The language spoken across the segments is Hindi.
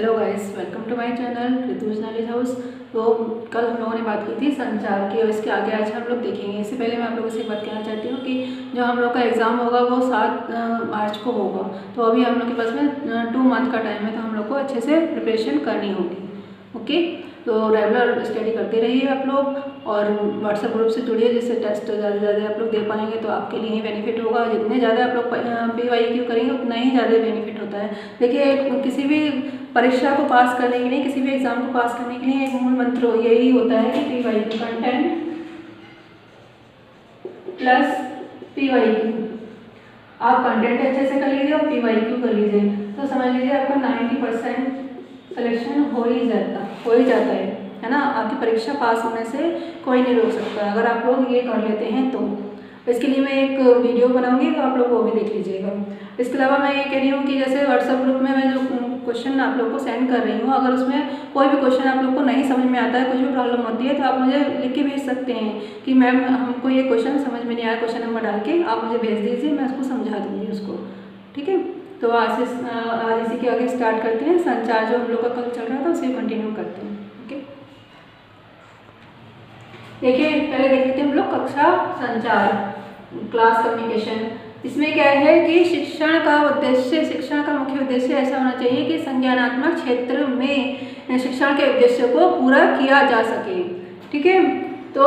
Hello guys, welcome to my channel Rituj's knowledge house. तो कल हम लोगों ने बात की थी संचार की और इसके आगे आज हम लोग देखेंगे। इससे पहले मैं आप लोगों से एक बात कहना चाहती हूँ कि जो हम लोग का एग्ज़ाम होगा वो 7 मार्च को होगा। तो अभी हम लोग के पास में 2 मंथ का टाइम है, तो हम लोग को अच्छे से प्रिपरेशन करनी होगी। ओके, तो रेगुलर स्टडी करते रहिए आप लोग और व्हाट्सएप ग्रुप से जुड़िए, जिससे टेस्ट ज़्यादा से ज़्यादा आप लोग दे पाएंगे तो आपके लिए ही बेनिफिट होगा। जितने ज़्यादा आप लोग PYQ करेंगे उतना ही ज़्यादा बेनिफिट होता है। देखिए, किसी भी परीक्षा को पास करने के लिए, किसी भी एग्जाम को पास करने के लिए एक मूल मंत्र यही होता है कि PYQ कंटेंट प्लस PYQ। आप कंटेंट अच्छे से कर लीजिए और PYQ कर लीजिए तो समझ लीजिए आपका 90% सिलेक्शन हो ही जाता है ना। आपकी परीक्षा पास होने से कोई नहीं रोक सकता अगर आप लोग ये कर लेते हैं तो। इसके लिए मैं एक वीडियो बनाऊंगी तो आप लोग वो भी देख लीजिएगा। इसके अलावा मैं ये कह रही हूँ कि जैसे व्हाट्सएप ग्रुप में मैं जो क्वेश्चन आप लोग को सेंड कर रही हूँ, अगर उसमें कोई भी क्वेश्चन आप लोग को नहीं समझ में आता है, कुछ भी प्रॉब्लम होती है, तो आप मुझे लिख के भेज सकते हैं कि मैम हमको ये क्वेश्चन समझ में नहीं आया, क्वेश्चन नंबर डाल के आप मुझे भेज दीजिए, मैं उसको समझा दूँगी उसको। ठीक है, तो आज इसी के आगे स्टार्ट करते हैं। संचार जो हम लोग का कल चल रहा था उसे कंटिन्यू करते हैं। ओके, देखिए पहले देख लेते हैं हम लोग कक्षा संचार, क्लास कम्युनिकेशन। इसमें क्या है कि शिक्षण का मुख्य उद्देश्य ऐसा होना चाहिए कि संज्ञानात्मक क्षेत्र में शिक्षण के उद्देश्य को पूरा किया जा सके। ठीक है, तो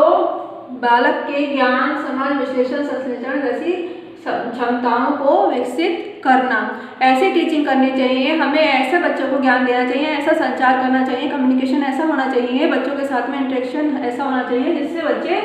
बालक के ज्ञान, समझ, विश्लेषण, संश्लेषण जैसी क्षमताओं को विकसित करना, ऐसी टीचिंग करनी चाहिए। हमें ऐसे बच्चों को ज्ञान देना चाहिए, ऐसा संचार करना चाहिए, कम्युनिकेशन ऐसा होना चाहिए, बच्चों के साथ में इंटरेक्शन ऐसा होना चाहिए जिससे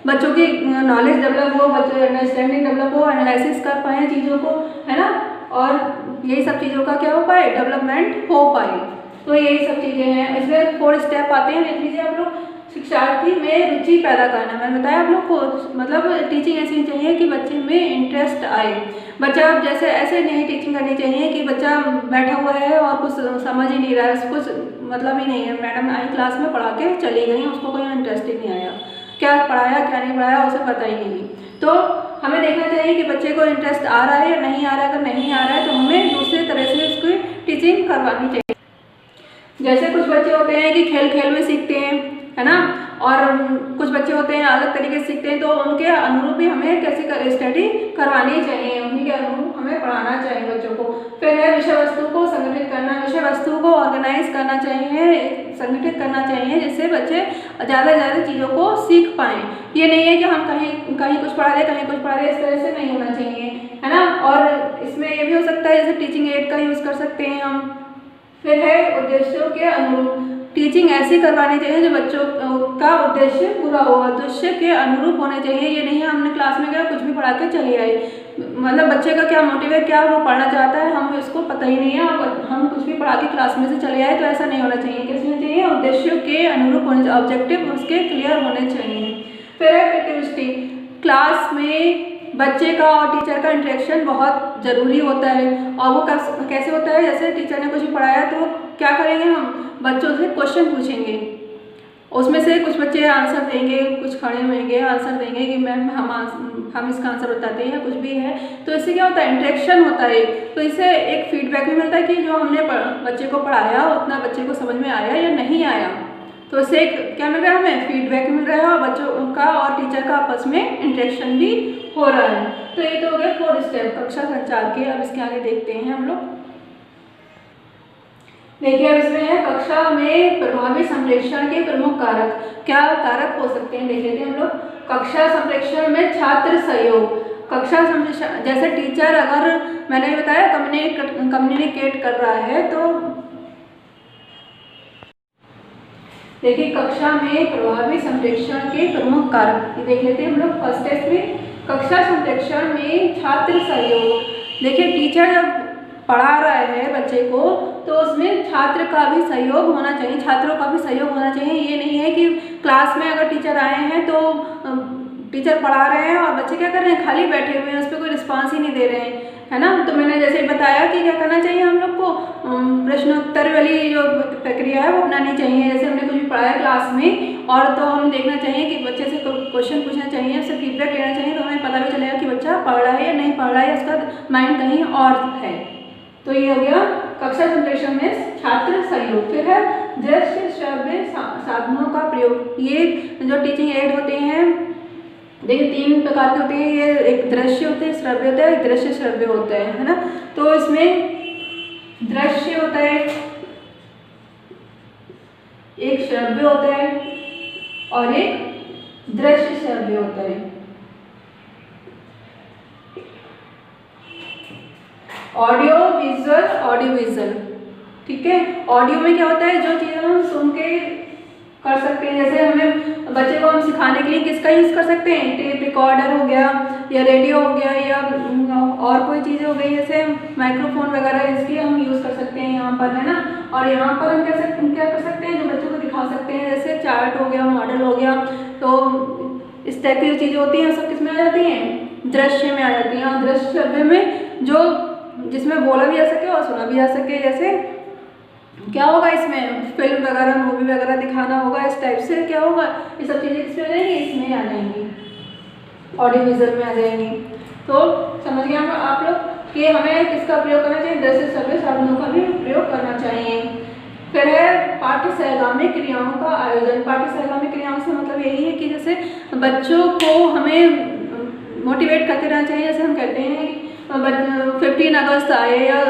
बच्चों की नॉलेज डेवलप हो, बच्चों अंडरस्टैंडिंग डेवलप हो, एनालिसिस कर पाए चीज़ों को, है ना। और यही सब चीज़ों का क्या हो पाए, डेवलपमेंट हो पाए। तो यही सब चीज़ें हैं। इसमें 4 स्टेप आते हैं, देख लीजिए आप लोग। शिक्षार्थी में रुचि पैदा करना, मैंने बताया आप लोग को, मतलब टीचिंग ऐसी चाहिए कि बच्चे में इंटरेस्ट आए। बच्चा जैसे ऐसे नहीं टीचिंग करनी चाहिए कि बच्चा बैठा हुआ है और कुछ समझ ही नहीं रहा है, कुछ मतलब ही नहीं है, मैडम आई क्लास में पढ़ा के चली गई, उसको कोई इंटरेस्ट ही नहीं आया, क्या पढ़ाया क्या नहीं पढ़ाया उसे पता ही नहीं। तो हमें देखना चाहिए कि बच्चे को इंटरेस्ट आ रहा है या नहीं आ रहा है। अगर नहीं आ रहा है तो हमें दूसरे तरह से उसकी टीचिंग करवानी चाहिए। जैसे कुछ बच्चे होते हैं कि खेल खेल में सीखते हैं, है ना, और कुछ बच्चे होते हैं अलग तरीके से सीखते हैं, तो उनके अनुरूप ही हमें कैसे स्टडी करवानी चाहिए, उन्हीं के अनुरूप हमें पढ़ाना चाहिए बच्चों को। फिर है विषय वस्तु को संगठित करना, विषय वस्तु को ऑर्गेनाइज करना चाहिए, संगठित करना चाहिए, जिससे बच्चे ज़्यादा से ज़्यादा चीज़ों को सीख पाएँ। ये नहीं है कि हम कहीं कुछ पढ़ा दें, कहीं कुछ पढ़ा दें, इस तरह से नहीं होना चाहिए, है ना। और इसमें ये भी हो सकता है जैसे टीचिंग एड का यूज़ कर सकते हैं हम। फिर है उद्देश्यों के अनुरूप, टीचिंग ऐसी करवानी चाहिए जो बच्चों का उद्देश्य पूरा हो, उद्देश्य के अनुरूप होने चाहिए। ये नहीं है हमने क्लास में गया कुछ भी पढ़ा के चले आए, मतलब बच्चे का क्या मोटिव है, क्या वो पढ़ना चाहता है, हम उसको पता ही नहीं है, हम कुछ भी पढ़ा के क्लास में से चले आए, तो ऐसा नहीं होना चाहिए। कैसे होना चाहिए, उद्देश्यों के अनुरूप होने चाहिए, ऑब्जेक्टिव उसके क्लियर होने चाहिए। फिर है एक्टिविटी, क्लास में बच्चे का और टीचर का इंटरेक्शन बहुत ज़रूरी होता है। और वो कैसे होता है, जैसे टीचर ने कुछ भी तो क्या करेंगे, हम बच्चों से क्वेश्चन पूछेंगे, उसमें से कुछ बच्चे आंसर देंगे, कुछ खड़े होंगे आंसर देंगे कि मैम हम इसका आंसर बताते हैं या कुछ भी है। तो इससे क्या होता है, इंटरेक्शन होता है। तो इससे एक फीडबैक भी मिलता है कि जो हमने बच्चे को पढ़ाया उतना बच्चे को समझ में आया या नहीं आया। तो इससे क्या मिल रहा है, हमें फीडबैक मिल रहा है और बच्चों का और टीचर का आपस में इंटरेक्शन भी हो रहा है। तो ये तो हो गया 4 स्टेप कक्षा संचार के। अब इसके आगे देखते हैं हम लोग। देखिए अब इसमें है कक्षा में प्रभावी संप्रेषण के प्रमुख कारक, क्या कारक हो सकते हैं देख लेते हैं हम लोग। कक्षा संप्रेषण में छात्र सहयोग, कक्षा संप्रेषण जैसे टीचर अगर मैंने बताया कम्युनिकेट कर रहा है, तो देखिए कक्षा में प्रभावी संप्रेषण के प्रमुख कारक देख लेते हैं हम लोग। फर्स्ट है इसमें कक्षा संप्रेषण में छात्र सहयोग। देखिए टीचर जब पढ़ा रहा है बच्चे को तो उसमें छात्र का भी सहयोग होना चाहिए, छात्रों का भी सहयोग होना चाहिए। ये नहीं है कि क्लास में अगर टीचर आए हैं तो टीचर पढ़ा रहे हैं और बच्चे क्या कर रहे हैं, खाली बैठे हुए हैं, उस पर कोई रिस्पॉन्स ही नहीं दे रहे हैं, है ना। तो मैंने जैसे बताया कि क्या करना चाहिए हम लोग को, प्रश्नोत्तर वाली जो प्रक्रिया है वो अपनानी चाहिए। जैसे हमने कुछ भी पढ़ाया क्लास में और तो हम देखना चाहिए कि बच्चे से क्वेश्चन पूछना चाहिए, उससे फीडबैक लेना चाहिए, तो हमें पता भी चलेगा कि बच्चा पढ़ रहा है या नहीं पढ़ रहा है, उसका माइंड कहीं और है। तो ये हो गया कक्षा संप्रेषण में छात्र सहयोग। फिर है दृश्य श्रव्य साधनों का प्रयोग। ये जो टीचिंग एड होते हैं देखिए 3 प्रकार के होते हैं। ये एक दृश्य होते हैं, श्रव्य होता है, एक दृश्य श्रव्य होता है ना। तो इसमें दृश्य होता है, एक श्रव्य होता है और एक दृश्य श्रव्य होता है। ऑडियो विजुअल, ठीक है। ऑडियो में क्या होता है, जो चीज़ें हम सुन के कर सकते हैं, जैसे हमें बच्चे को हम सिखाने के लिए किसका यूज़ कर सकते हैं, टेप रिकॉर्डर हो गया या रेडियो हो गया या और कोई चीज़ें हो गई जैसे माइक्रोफोन वगैरह, इसकी हम यूज़ कर सकते हैं यहाँ पर, है ना। और यहाँ पर हम क्या कर सकते हैं, जो बच्चों को दिखा सकते हैं, जैसे चार्ट हो गया, मॉडल हो गया। तो इस टाइप की जो चीज़ें होती हैं सब किसमें आ जाती हैं, दृश्य में आ जाती हैं। और दृश्य श्रव्य में जो जिसमें बोला भी जा सके और सुना भी जा सके, जैसे क्या होगा इसमें फिल्म वगैरह, मूवी वगैरह दिखाना होगा, इस टाइप से क्या होगा, ये सब चीज़ें किसमें आ जाएंगी, इसमें आ जाएंगी, ऑडियो विजुअल में आ जाएंगी। तो समझ गए आप लोग कि हमें किसका प्रयोग करना चाहिए, दृश्य श्रव्य साधनों का भी प्रयोग करना चाहिए। फिर है पाठ्य सहगामी क्रियाओं का आयोजन। पाठ्य सहगामी क्रियाओं से मतलब यही है कि जैसे बच्चों को हमें मोटिवेट करते रहना चाहिए। जैसे हम कहते हैं 15 अगस्त आए या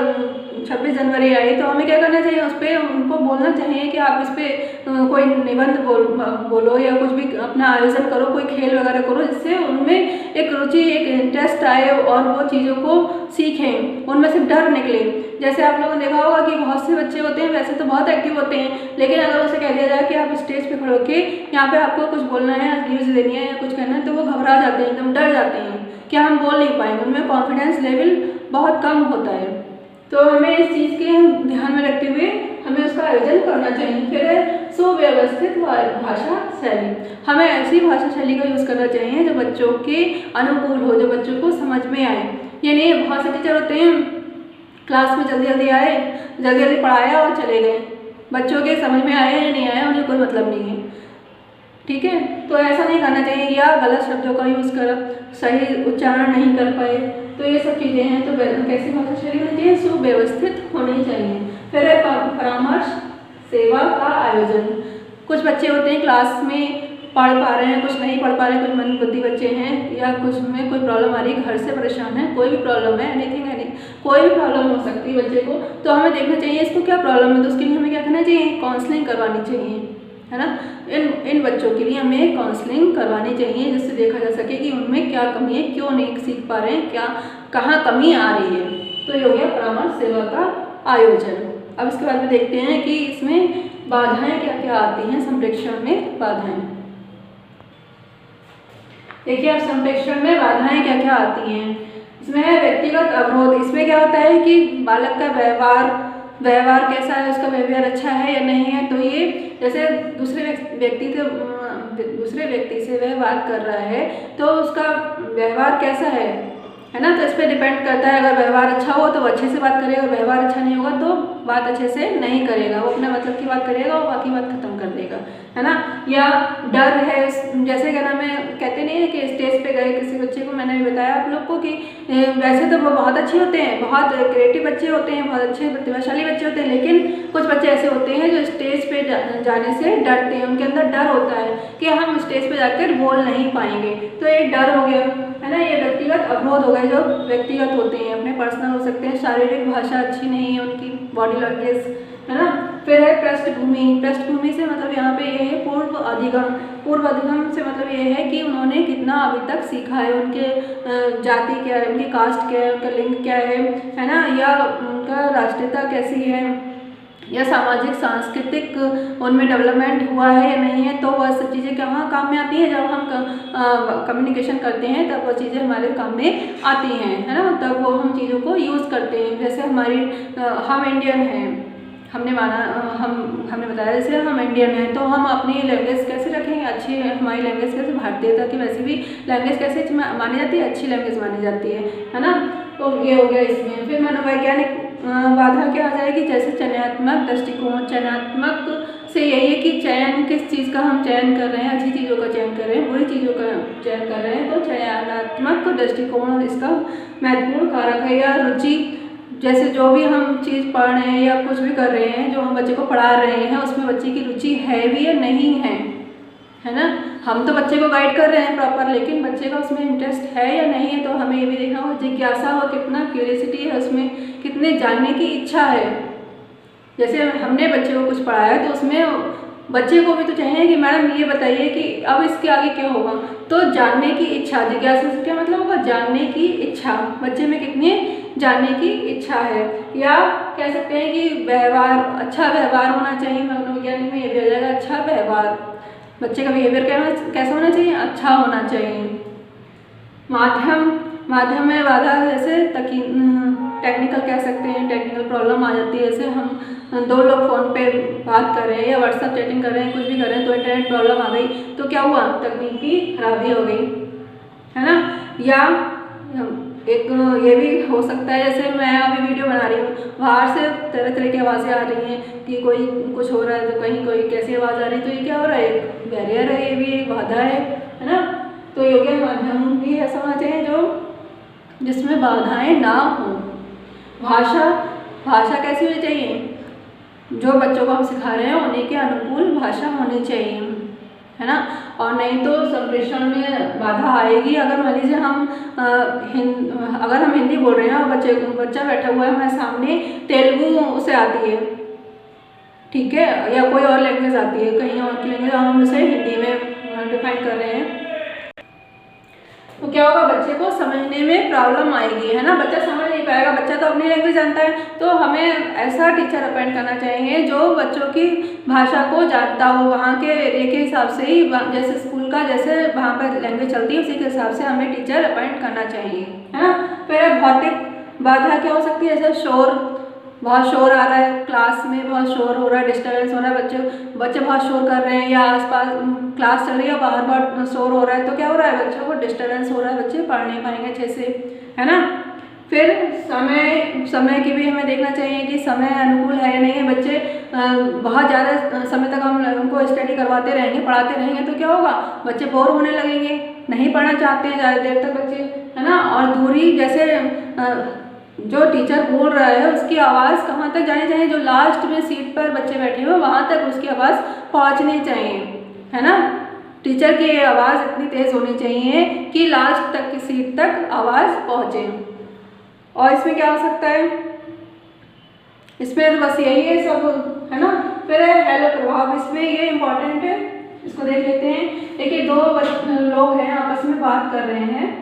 26 जनवरी आई, तो हमें क्या करना चाहिए, उस पर उनको बोलना चाहिए कि आप इस पर कोई निबंध बोलो या कुछ भी अपना आयोजन करो, कोई खेल वगैरह करो, जिससे उनमें एक रुचि, एक इंटरेस्ट आए और वो चीज़ों को सीखें, उनमें से डर निकले। जैसे आप लोगों ने देखा होगा कि बहुत से बच्चे होते हैं, वैसे तो बहुत एक्टिव होते हैं, लेकिन अगर उसे कह दिया जाए कि आप स्टेज पे खड़े होके यहाँ पे आपको कुछ बोलना है, न्यूज़ देनी है या कुछ करना है, तो वो घबरा जाते हैं, एकदम डर जाते हैं कि हम बोल नहीं पाएंगे, उनमें कॉन्फिडेंस लेवल बहुत कम होता है। तो हमें इस चीज़ के ध्यान में रखते हुए हमें उसका आयोजन करना चाहिए। फिर है सुव्यवस्थित भाषा शैली। हमें ऐसी भाषा शैली का यूज़ करना चाहिए जो बच्चों के अनुकूल हो, जो बच्चों को समझ में आए। ये नहीं बहुत से टीचर होते हैं क्लास में जल्दी जल्दी आए, जल्दी जल्दी पढ़ाया और चले गए, बच्चों के समझ में आया या नहीं आया उन्हें कोई मतलब नहीं है, ठीक है। तो ऐसा नहीं करना चाहिए, या गलत शब्दों का यूज़ कर, सही उच्चारण नहीं कर पाए, तो ये सब चीज़ें हैं। तो कैसी भाषा शैली होनी चाहिए, सुव्यवस्थित होनी चाहिए। फिर है परामर्श सेवा का आयोजन। कुछ बच्चे होते हैं क्लास में पढ़ पा रहे हैं, कुछ नहीं पढ़ पा रहे हैं, कुछ मंदबुद्धि बच्चे हैं या कुछ में कोई प्रॉब्लम आ रही है, घर से परेशान है, कोई भी प्रॉब्लम है, एनीथिंग कोई भी प्रॉब्लम हो सकती है बच्चे को, तो हमें देखना चाहिए इसको क्या प्रॉब्लम है। तो उसके लिए हमें क्या करना चाहिए, काउंसलिंग करवानी चाहिए, है ना। इन बच्चों के लिए हमें काउंसलिंग करवानी चाहिए, जिससे देखा जा सके कि उनमें क्या कमी है, क्यों नहीं सीख पा रहे हैं, क्या कहाँ कमी आ रही है। तो ये हो गया परामर्श सेवा का आयोजन। अब इसके बाद में देखते हैं कि इसमें बाधाएं क्या क्या आती हैं, संप्रेषण में बाधाएं। देखिए अब संप्रेषण में बाधाएं क्या क्या आती हैं। इसमें है व्यक्तिगत अवरोध। इसमें क्या होता है कि बालक का व्यवहार कैसा है, उसका व्यवहार अच्छा है या नहीं है। तो ये जैसे दूसरे व्यक्ति से वह बात कर रहा है तो उसका व्यवहार कैसा है ना। तो इस पर डिपेंड करता है, अगर व्यवहार अच्छा हो तो वो अच्छे से बात करेगा, व्यवहार अच्छा नहीं होगा तो बात अच्छे से नहीं करेगा, वो अपने मतलब की बात करेगा और बाकी बात खत्म कर देगा, है ना। या डर है, जैसे क्या नाम है, कहते नहीं है कि स्टेज पे गए किसी बच्चे को, मैंने भी बताया आप लोग को कि वैसे तो वो बहुत अच्छे होते हैं, बहुत क्रिएटिव बच्चे होते हैं, बहुत अच्छे प्रतिभाशाली बच्चे होते हैं, लेकिन कुछ बच्चे ऐसे होते हैं जो स्टेज पे जाने से डरते हैं, उनके अंदर डर होता है कि हम स्टेज पे जाकर बोल नहीं पाएंगे, तो एक डर हो गया, है ना। ये व्यक्तिगत अवरोध हो गए जो व्यक्तिगत होते हैं, अपने पर्सनल हो सकते हैं, शारीरिक भाषा अच्छी नहीं है उनकी, बॉडी लैंग्वेज, है ना। फिर है पृष्ठभूमि से मतलब यहाँ पे ये है पूर्व अधिगम से मतलब ये है कि उन्होंने कितना अभी तक सीखा है, उनके जाति क्या है, उनकी कास्ट क्या है, उनका लिंग क्या है ना, या उनका राष्ट्रीयता कैसी है, या सामाजिक सांस्कृतिक उनमें डेवलपमेंट हुआ है या नहीं है। तो वह सब चीज़ें कहाँ काम में आती हैं, जब हम कम्युनिकेशन करते हैं तब वो चीज़ें हमारे काम में आती हैं, है ना। तब वो हम चीज़ों को यूज़ करते हैं। जैसे हम इंडियन हैं, हमने बताया जैसे हम इंडियन हैं तो हम अपनी लैंग्वेज कैसे रखेंगे, अच्छी हमारी लैंग्वेज कैसे, भारतीयता की वैसे भी लैंग्वेज कैसे मानी जाती है, अच्छी लैंग्वेज मानी जाती है ना। तो ये हो गया इसमें। फिर मनोवैज्ञानिक बाधा क्या आ जाएगी, जैसे चयनात्मक दृष्टिकोण। चयनात्मक से यही है कि चयन किस चीज़ का हम चयन कर रहे हैं, अच्छी चीज़ों का चयन कर रहे हैं, बुरी चीज़ों का चयन कर रहे हैं, तो चयनात्मक दृष्टिकोण इसका महत्वपूर्ण कारक है। या रुचि जैसे जो भी हम चीज़ पढ़ रहे हैं या कुछ भी कर रहे हैं, जो हम बच्चे को पढ़ा रहे हैं उसमें बच्चे की रुचि है भी या नहीं है ना। हम तो बच्चे को गाइड कर रहे हैं प्रॉपर, लेकिन बच्चे का उसमें इंटरेस्ट है या नहीं है, तो हमें ये भी देखना हो, जिज्ञासा हो, कितना क्यूरियोसिटी है उसमें, कितने जानने की इच्छा है। जैसे हमने बच्चे को कुछ पढ़ाया तो उसमें बच्चे को भी तो चाहिए कि मैडम ये बताइए कि अब इसके आगे क्या होगा। तो जानने की इच्छा, जिज्ञासा से क्या मतलब होगा, जानने की इच्छा, बच्चे में कितनी जानने की इच्छा है। या कह सकते हैं कि व्यवहार, अच्छा व्यवहार होना चाहिए। मनोविज्ञान में ये भी आ जाएगा, अच्छा व्यवहार, बच्चे का बिहेवियर कैसा होना चाहिए, अच्छा होना चाहिए। माध्यम में बाधा, जैसे टेक्निकल कह सकते हैं, टेक्निकल प्रॉब्लम आ जाती है। जैसे हम दो लोग फ़ोन पे बात कर रहे हैं या व्हाट्सएप चैटिंग कर रहे हैं, कुछ भी कर रहे हैं, तो इंटरनेट प्रॉब्लम आ गई तो क्या हुआ, तकनीकी खराबी हो गई, है ना। या एक ये भी हो सकता है, जैसे मैं अभी वीडियो बना रही हूँ, बाहर से तरह तरह की आवाज़ें आ रही हैं कि कोई कुछ हो रहा है, तो कहीं कोई कैसी आवाज़ आ रही है, तो ये क्या हो रहा है, एक बैरियर है, ये भी एक बाधा है ना। तो योग्य माध्यम भी ऐसा होना चाहिए जो जिसमें बाधाएं ना हो। भाषा कैसी होनी चाहिए, जो बच्चों को हम सिखा रहे हैं उन्हीं के अनुकूल भाषा होनी चाहिए, है ना। और नहीं तो संप्रेषण में बाधा आएगी। अगर मान लीजिए अगर हम हिंदी बोल रहे हैं और बच्चा बैठा हुआ है हमारे सामने, तेलुगु उसे आती है, ठीक है, या कोई और लैंग्वेज आती है, कहीं और की लैंग्वेज, हम उसे हिंदी में डिफाइन कर रहे हैं, तो क्या होगा, बच्चे को समझने में प्रॉब्लम आएगी, है ना। बच्चा समझ नहीं पाएगा, बच्चा तो अपनी लैंग्वेज जानता है। तो हमें ऐसा टीचर अपॉइंट करना चाहिए जो बच्चों की भाषा को जानता हो, वहाँ के एरिया के हिसाब से ही, जैसे स्कूल का जैसे वहाँ पर लैंग्वेज चलती है उसी के हिसाब से हमें टीचर अपॉइंट करना चाहिए, है ना। फिर भौतिक बाधा क्या हो सकती है, जैसे शोर, बहुत शोर आ रहा है, क्लास में बहुत शोर हो रहा है, डिस्टर्बेंस हो रहा है, बच्चे बहुत शोर कर रहे हैं, या आसपास क्लास चल रही है बाहर बहुत शोर हो रहा है, तो क्या हो रहा है, बच्चों को डिस्टर्बेंस हो रहा है, बच्चे पढ़ नहीं पाएंगे अच्छे से, है ना। फिर समय की भी हमें देखना चाहिए कि समय अनुकूल है या नहीं है। बच्चे बहुत ज़्यादा समय तक हम उनको स्टडी करवाते रहेंगे, पढ़ाते रहेंगे, तो क्या होगा, बच्चे बोर होने लगेंगे, नहीं पढ़ना चाहते हैं ज़्यादा देर तक बच्चे, है ना। और दूरी, जैसे जो टीचर बोल रहा है उसकी आवाज़ कहाँ तक जानी चाहिए, जो लास्ट में सीट पर बच्चे बैठे हुए वहाँ तक उसकी आवाज़ पहुँचनी चाहिए, है ना। टीचर की आवाज़ इतनी तेज़ होनी चाहिए कि लास्ट तक की सीट तक आवाज़ पहुँचे। और इसमें क्या हो सकता है, इसमें बस यही है सब, है ना। फिर हेलो प्रभाव, इसमें ये इम्पोर्टेंट है, इसको देख लेते हैं। देखिए, दो लोग हैं आपस में बात कर रहे हैं,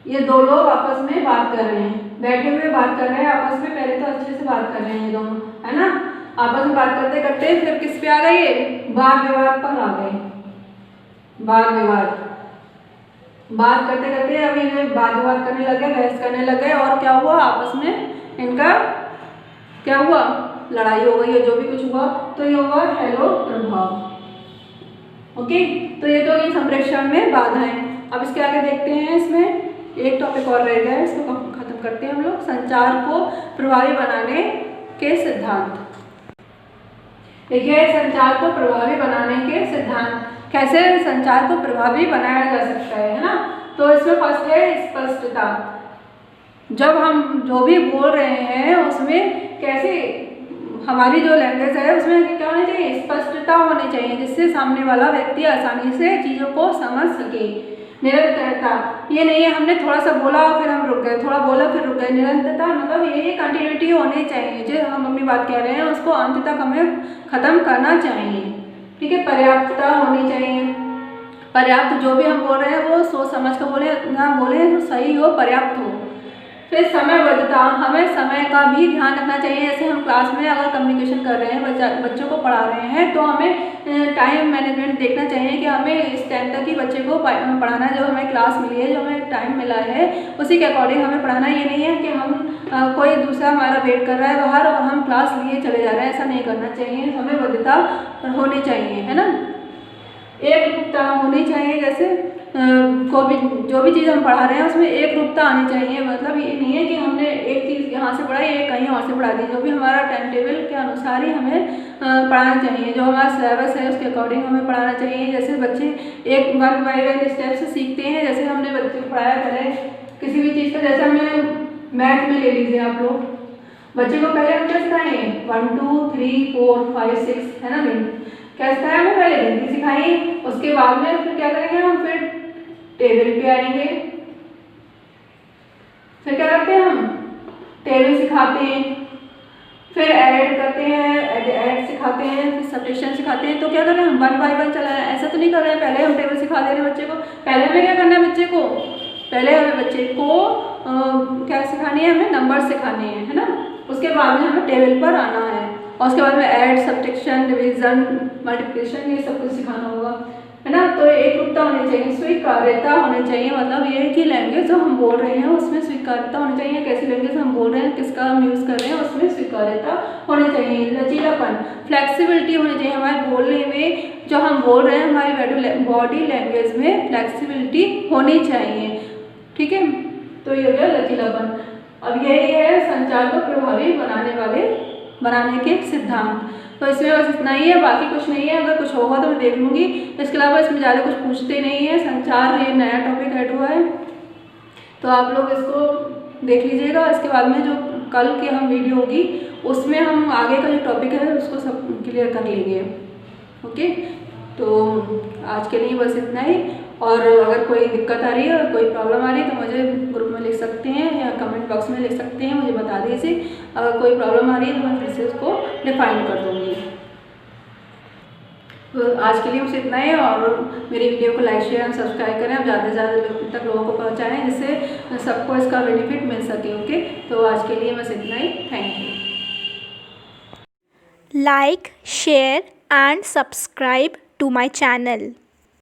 ये दो लोग आपस में बात कर रहे हैं, बैठे हुए बात कर रहे हैं आपस में, पहले तो अच्छे से बात कर रहे हैं दोनों, है ना। आपस में बात करते करते फिर किस पे आ गए, ये वाद विवाद पर आ गए। वाद विवाद, बात करते करते अभी इन्हें वाद विवाद करने लगे, बहस करने लगे, और क्या हुआ, आपस में इनका क्या हुआ, लड़ाई हो गई, या जो भी कुछ हुआ, तो ये हुआ हेलो प्रभाव। ओके, तो ये तो ये संप्रेषण में बाधाएं। अब इसके आगे देखते हैं, इसमें एक टॉपिक और रह गया है, इसको खत्म करते हैं हम लोग। संचार को प्रभावी बनाने के सिद्धांत। देखिए, संचार को प्रभावी बनाने के सिद्धांत, कैसे संचार को प्रभावी बनाया जा सकता है ना। तो इसमें फर्स्ट है स्पष्टता। जब हम जो भी बोल रहे हैं उसमें कैसे, हमारी जो लैंग्वेज है उसमें क्या होनी चाहिए, स्पष्टता होनी चाहिए, जिससे सामने वाला व्यक्ति आसानी से चीज़ों को समझ सके। निरंतरता, ये नहीं है हमने थोड़ा सा बोला फिर हम रुक गए, थोड़ा बोला फिर रुक गए। निरंतरता मतलब ये कंटिन्यूटी होनी चाहिए, जो हम अपनी बात कह रहे हैं उसको अंत तक हमें ख़त्म करना चाहिए, ठीक है। पर्याप्तता होनी चाहिए, पर्याप्त जो भी हम बोल रहे हैं वो सोच समझ कर बोले, ना बोले जो सही हो, पर्याप्त हो। फिर समयबद्धता, हमें समय का भी ध्यान रखना चाहिए। जैसे हम क्लास में अगर कम्युनिकेशन कर रहे हैं, बच्चों को पढ़ा रहे हैं, तो हमें टाइम मैनेजमेंट देखना चाहिए कि हमें इस टाइम तक ही बच्चे को पढ़ाना, जो हमें क्लास मिली है, जो हमें टाइम मिला है, उसी के अकॉर्डिंग हमें पढ़ाना। ये नहीं है कि हम कोई दूसरा हमारा वेट कर रहा है बाहर और हम क्लास लिए चले जा रहे हैं, ऐसा नहीं करना चाहिए। समयबद्धता होनी चाहिए, है ना। एकरूपता होनी चाहिए, जैसे को भी जो भी चीज़ हम पढ़ा रहे हैं उसमें एक रूपता आनी चाहिए। मतलब ये नहीं है कि हमने एक चीज़ यहाँ से पढ़ाई एक कहीं और से पढ़ा दी। जो भी हमारा टाइम टेबल के अनुसार ही हमें पढ़ाना चाहिए। जो हमारा सिलेबस है उसके अकॉर्डिंग हमें पढ़ाना चाहिए। जैसे बच्चे एक वन बाय वन स्टेप से सीखते हैं। जैसे हमने बच्चे को पढ़ाया करें किसी भी चीज़ का, जैसे हमें मैथ में ले लीजिए आप लोग, बच्चे को पहले हम क्या सिखाएंगे 1 2 3 4 5 6 है ना, क्या सिखाया हमें, पहले गिनती सिखाई। उसके बाद में फिर क्या करेंगे हम, फिर टेबल पे आएंगे। फिर क्या करते हैं हम, टेबल सिखाते हैं, फिर ऐड करते हैं, ऐड सिखाते हैं, फिर सब्ट्रैक्शन सिखाते हैं। तो क्या कर रहे हैं हम, वन बाय वन चला रहे हैं। ऐसा तो नहीं कर रहे हैं पहले हम टेबल सिखा दे रहे हैं बच्चे को। पहले हमें क्या करना है, बच्चे को पहले हमें बच्चे को क्या सिखानी है, हमें नंबर सिखाने हैं, है ना। उसके बाद में हमें टेबल पर आना है और उसके बाद में ऐड, सब्ट्रैक्शन, डिवीजन, मल्टीप्लिकेशन, ये सब कुछ सिखाना होगा, है ना। तो एक रूपता होनी चाहिए, स्वीकार्यता होनी चाहिए। मतलब ये है कि लैंग्वेज जो हम बोल रहे हैं उसमें स्वीकार्यता होनी चाहिए। कैसी लैंग्वेज हम बोल रहे हैं, किसका हम यूज़ कर रहे हैं, उसमें स्वीकार्यता होनी चाहिए। लचीलापन, फ्लेक्सिबिलिटी होनी चाहिए हमारे बोलने में। जो हम बोल रहे हैं हमारी बॉडी लैंग्वेज में फ्लेक्सिबिलिटी होनी चाहिए, ठीक है। तो ये हो गया लचीलापन। अब यही है संचार को प्रभावी बनाने के सिद्धांत। तो इसमें बस इतना ही है, बाकी कुछ नहीं है। अगर कुछ होगा तो मैं देख लूँगी। इसके अलावा इसमें ज़्यादा कुछ पूछते नहीं है। संचार ये नया टॉपिक ऐड हुआ है, तो आप लोग इसको देख लीजिएगा। इसके बाद में जो कल की हम वीडियो होगी उसमें हम आगे का जो टॉपिक है उसको सब क्लियर कर लेंगे, ओके। तो आज के लिए बस इतना ही। और अगर कोई दिक्कत आ रही है, कोई प्रॉब्लम आ रही है तो मुझे ग्रुप में लिख सकते हैं या कमेंट बॉक्स में लिख सकते हैं, मुझे बता दीजिए। अगर कोई प्रॉब्लम आ रही है तो मैं फिर से उसको डिफाइन कर दूँगी। तो आज के लिए बस इतना ही। और मेरी वीडियो को लाइक, शेयर एंड सब्सक्राइब करें। आप ज़्यादा से ज़्यादा तक लोगों को पहुँचाएँ जिससे सबको इसका बेनिफिट मिल सके, ओके। तो आज के लिए बस इतना ही। Thank you. Like, share and subscribe to my channel.